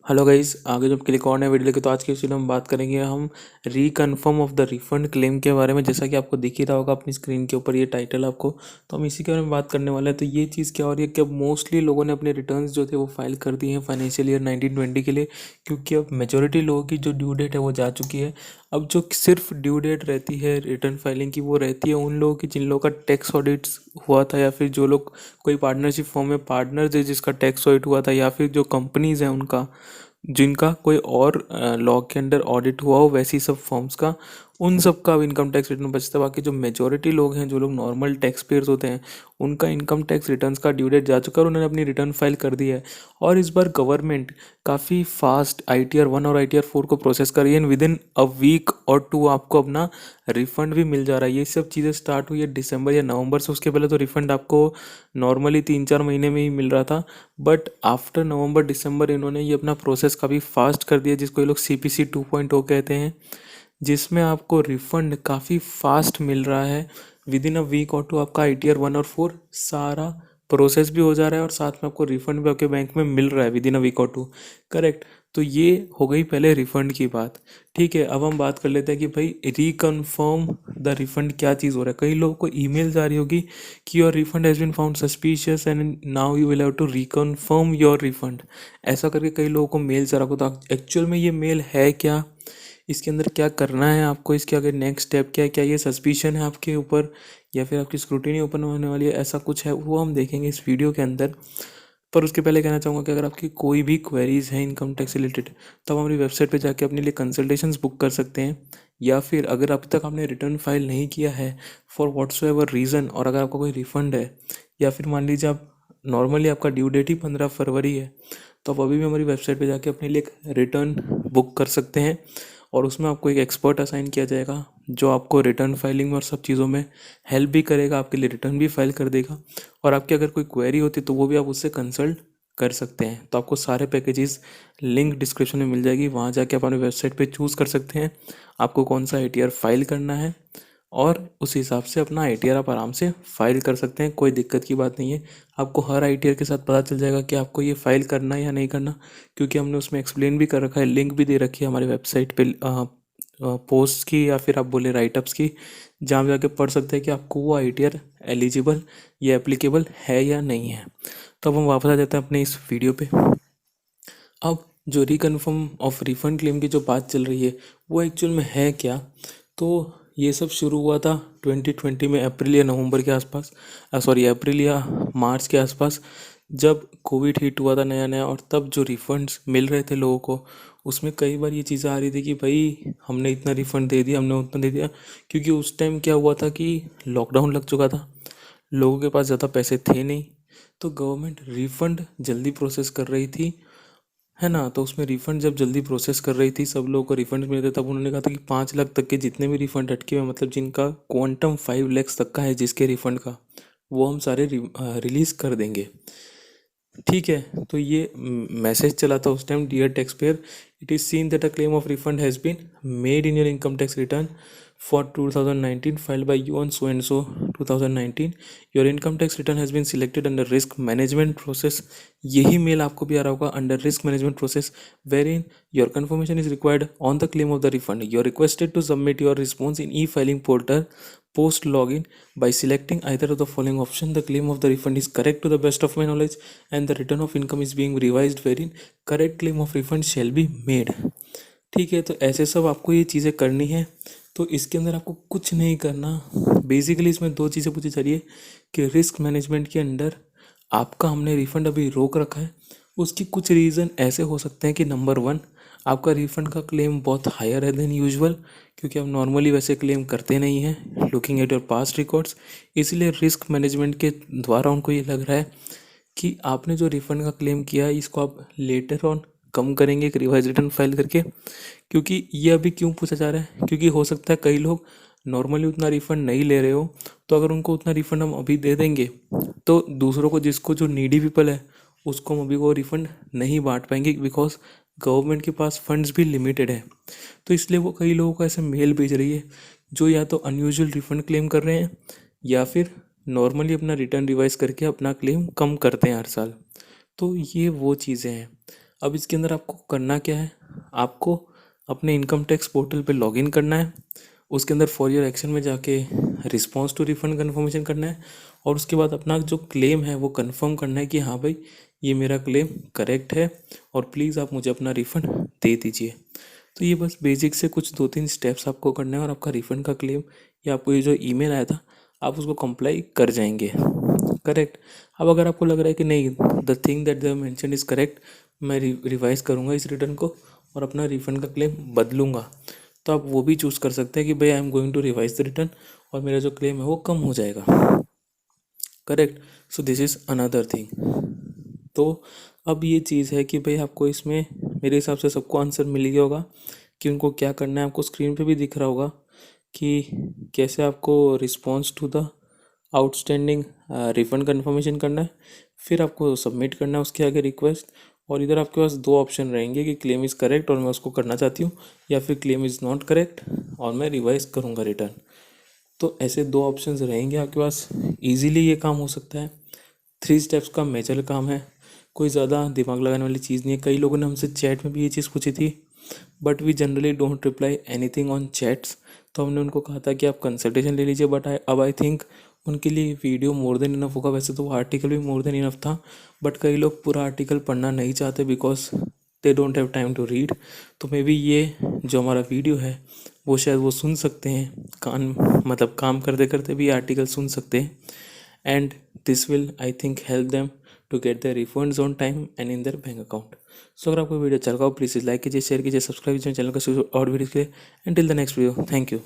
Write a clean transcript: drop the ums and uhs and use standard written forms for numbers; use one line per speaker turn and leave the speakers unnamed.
Hello guys, आगे जब click on है वीडियो लेके तो आज की इस वीडियो में बात करेंगे हम रीकन्फर्म ऑफ द रिफंड क्लेम के बारे में। जैसा कि आपको दिख ही रहा होगा अपनी स्क्रीन के ऊपर ये टाइटल आपको, तो हम इसी के बारे में बात करने वाले हैं। तो ये चीज़ क्या हो रही है कि अब मोस्टली लोगों ने अपने रिटर्न्स जो थे वो फाइल कर दिए हैं फाइनेंशियल ईयर 1920 के लिए, क्योंकि अब मेजोरिटी लोगों की जो ड्यू डेट है वो जा चुकी है। अब जो सिर्फ ड्यू डेट रहती है रिटर्न फाइलिंग की वो रहती है उन लोगों की जिन लोगों का टैक्स ऑडिट्स हुआ था, या फिर जो लोग कोई पार्टनरशिप फॉर्म में पार्टनर है जिसका टैक्स ऑडिट हुआ था, या फिर जो कंपनीज हैं उनका जिनका कोई और लॉ के अंडर ऑडिट हुआ हो, वैसी सब फॉर्म्स का उन सब का अब इनकम टैक्स रिटर्न बचता है। बाकी जो मेजोरिटी लोग हैं, जो लोग नॉर्मल टैक्स पेयर्स होते हैं, उनका इनकम टैक्स रिटर्न्स का ड्यू डेट जा चुका है और उन्होंने अपनी रिटर्न फाइल कर दी है। और इस बार गवर्नमेंट काफ़ी फास्ट ITR 1 और ITR 4 को प्रोसेस कर रही है। विद इन अ वीक और टू आपको अपना रिफंड भी मिल जा रहा है। ये सब चीज़ें स्टार्ट हुई है दिसंबर या नवंबर से। उसके पहले तो रिफंड आपको नॉर्मली 3-4 महीने में ही मिल रहा था, बट आफ्टर नवंबर दिसंबर इन्होंने ये अपना प्रोसेस काफ़ी फास्ट कर दिया, जिसको ये लोग CPC 2.0 कहते हैं, जिसमें आपको रिफंड काफ़ी फास्ट मिल रहा है। विद इन अ वीक और टू आपका ITR 1 और 4 सारा प्रोसेस भी हो जा रहा है और साथ में आपको रिफंड भी आपके बैंक में मिल रहा है विद इन अ वीक और टू। करेक्ट। तो ये हो गई पहले रिफंड की बात। ठीक है, अब हम बात कर लेते हैं कि भाई रिकन्फर्म द रिफंड क्या चीज़ हो रहा है। कई लोगों को ईमेल जा रही होगी कि your refund has been found suspicious and now you will have to reconfirm your refund. ऐसा करके कई लोगों को मेल जा रहा होगा। तो एक्चुअल में ये मेल है क्या, इसके अंदर क्या करना है आपको, इसके आगे नेक्स्ट स्टेप क्या है, क्या ये सस्पिशन है आपके ऊपर या फिर आपकी स्क्रूटिनी ओपन होने वाली है, ऐसा कुछ है वो हम देखेंगे इस वीडियो के अंदर। पर उसके पहले कहना चाहूँगा कि अगर आपकी कोई भी क्वेरीज हैं इनकम टैक्स से रिलेटेड, तो आप हमारी वेबसाइट पे जाके अपने लिए कंसल्टेशंस बुक कर सकते हैं। या फिर अगर अब तक आपने रिटर्न फाइल नहीं किया है फॉर व्हाट्सोएवर रीज़न, और अगर आपका कोई रिफंड है, या फिर मान लीजिए आप नॉर्मली आपका ड्यू डेट ही 15 फरवरी है, तो आप अभी भी हमारी वेबसाइट पे जाके अपने लिए एक रिटर्न बुक कर सकते हैं। और उसमें आपको एक एक्सपर्ट असाइन किया जाएगा जो आपको रिटर्न फाइलिंग में और सब चीज़ों में हेल्प भी करेगा, आपके लिए रिटर्न भी फाइल कर देगा। और आपकी अगर कोई क्वेरी होती तो वो भी आप उससे कंसल्ट कर सकते हैं। तो आपको सारे पैकेजेस लिंक डिस्क्रिप्शन में मिल जाएगी, वहाँ जाके आप अपनी वेबसाइट पे चूज़ कर सकते हैं आपको कौन सा ITR फाइल करना है, और उस हिसाब से अपना ITR आप आराम से फाइल कर सकते हैं। कोई दिक्कत की बात नहीं है। आपको हर ITR के साथ पता चल जाएगा कि आपको ये फाइल करना है या नहीं करना, क्योंकि हमने उसमें एक्सप्लेन भी कर रखा है, लिंक भी दे रखी है हमारी वेबसाइट पे पोस्ट की या फिर आप बोले राइटअप्स की, जहाँ पे जाके पढ़ सकते हैं कि आपको वो ITR एलिजिबल या एप्लीकेबल है या नहीं है। तो अब हम वापस आ जाते हैं अपने इस वीडियो पे। अब जो रिकन्फर्म ऑफ रिफंड क्लेम की जो बात चल रही है वो एक्चुअल में है क्या। तो ये सब शुरू हुआ था 2020 में, अप्रैल या नवंबर के आसपास, सॉरी अप्रैल या मार्च के आसपास, जब कोविड हिट हुआ था नया नया। और तब जो रिफंड्स मिल रहे थे लोगों को, उसमें कई बार ये चीज़ें आ रही थी कि भाई हमने इतना रिफंड दे दिया, हमने उतना दे दिया, क्योंकि उस टाइम क्या हुआ था कि लॉकडाउन लग चुका था, लोगों के पास ज़्यादा पैसे थे नहीं, तो गवर्नमेंट रिफंड जल्दी प्रोसेस कर रही थी, है ना। तो उसमें रिफंड जब जल्दी प्रोसेस कर रही थी, सब लोगों को रिफंड मिल रहे थे, तब उन्होंने कहा था कि 5 लाख तक के जितने भी रिफंड अटके हुए, मतलब जिनका क्वांटम 5 लाख तक का है जिसके रिफंड का, वो हम सारे रिलीज़ कर देंगे। ठीक है, तो ये मैसेज चला था उस time, dear taxpayer, it is seen that a claim of refund has been made in your income tax return for 2019 filed by you on so and so 2019, your income tax return has been selected under risk management process। यही mail आपको भी आ रहा होगा, under risk management process, wherein your confirmation is required on the claim of the refund. You are requested to submit your response in E-filing portal post login by selecting either of the following option: the claim of the refund is correct to the best of my knowledge and the return of income is being revised wherein correct claim of refund shall be made। ठीक है, तो ऐसे सब आपको ये चीज़ें करनी है। तो इसके अंदर आपको कुछ नहीं करना। बेसिकली इसमें दो चीज़ें पूछी जा रही है कि रिस्क मैनेजमेंट के अंडर आपका हमने रिफंड अभी रोक रखा है, उसकी कुछ रीज़न ऐसे हो सकते हैं कि नंबर 1, आपका रिफंड का क्लेम बहुत हायर है देन यूजुअल, क्योंकि आप नॉर्मली वैसे क्लेम करते नहीं हैं looking at your past records. इसलिए रिस्क मैनेजमेंट के द्वारा उनको ये लग रहा है कि आपने जो रिफंड का क्लेम किया है इसको आप लेटर ऑन कम करेंगे एक रिवाइज रिटर्न फाइल करके। क्योंकि ये अभी क्यों पूछा जा रहा है, क्योंकि हो सकता है कई लोग नॉर्मली उतना रिफंड नहीं ले रहे हो, तो अगर उनको उतना रिफंड हम अभी दे देंगे तो दूसरों को, जिसको जो नीडी पीपल है उसको हम अभी वो रिफंड नहीं बांट पाएंगे, बिकॉज गवर्नमेंट के पास फंड्स भी लिमिटेड है। तो इसलिए वो कई लोगों को ऐसे मेल भेज रही है जो या तो अनयूजुअल रिफंड क्लेम कर रहे हैं या फिर नॉर्मली अपना रिटर्न रिवाइज करके अपना क्लेम कम करते हैं हर साल। तो ये वो चीज़ें हैं। अब इसके अंदर आपको करना क्या है, आपको अपने इनकम टैक्स पोर्टल पे लॉगिन करना है, उसके अंदर फॉर योर एक्शन में जाके रिस्पॉन्स टू रिफंड कन्फर्मेशन करना है, और उसके बाद अपना जो क्लेम है वो कंफर्म करना है कि हाँ भाई ये मेरा क्लेम करेक्ट है और प्लीज़ आप मुझे अपना रिफ़ंड दे दीजिए। तो ये बस बेसिक से कुछ 2-3 स्टेप्स आपको करने हैं और आपका रिफ़ंड का क्लेम या आपको ये जो ईमेल आया था आप उसको कंप्लाई कर जाएंगे। करेक्ट। अब अगर आपको लग रहा है कि नहीं, the thing that they mention is correct, मैं रिवाइज करूँगा इस रिटर्न को और अपना रिफ़ंड का क्लेम बदलूँगा, तो आप वो भी चूज़ कर सकते हैं कि भाई I am going to revise the return और मेरा जो क्लेम है वो कम हो जाएगा। Correct. So this is another thing. तो अब ये चीज़ है कि भाई आपको इसमें मेरे हिसाब से सबको आंसर मिल गया होगा कि उनको क्या करना है। आपको स्क्रीन पे भी दिख रहा होगा कि कैसे आपको response to the outstanding refund confirmation करना है, फिर आपको सबमिट करना है उसके आगे रिक्वेस्ट, और इधर आपके पास दो ऑप्शन रहेंगे कि क्लेम इज़ करेक्ट और मैं उसको करना चाहती हूँ, या फिर क्लेम इज़ नॉट करेक्ट और मैं रिवाइज करूँगा रिटर्न। तो ऐसे दो ऑप्शंस रहेंगे आपके पास, इजीली ये काम हो सकता है। 3 स्टेप्स का मेजर काम है, कोई ज़्यादा दिमाग लगाने वाली चीज़ नहीं है। कई लोगों ने हमसे चैट में भी ये चीज़ पूछी थी, but we generally don't reply anything on chats, तो हमने उनको कहा था कि आप कंसल्टेशन ले लीजिए, बट अब आई थिंक उनके लिए वीडियो मोर देन इनफ होगा। वैसे तो वो आर्टिकल भी मोर देन इनफ था, बट कई लोग पूरा आर्टिकल पढ़ना नहीं चाहते because they don't have time to read. तो मे बी ये जो हमारा वीडियो है वो शायद वो सुन सकते हैं, मतलब काम करते करते भी आर्टिकल सुन सकते हैं, and this will I think help them to get the refunds on time and in their bank account. So अगर आपको वीडियो अच्छा लगा प्लीज़ लाइक कीजिए, शेयर कीजिए, सब्सक्राइब कीजिए चैनल का और वीडियो के लिए। And till the next video, thank you.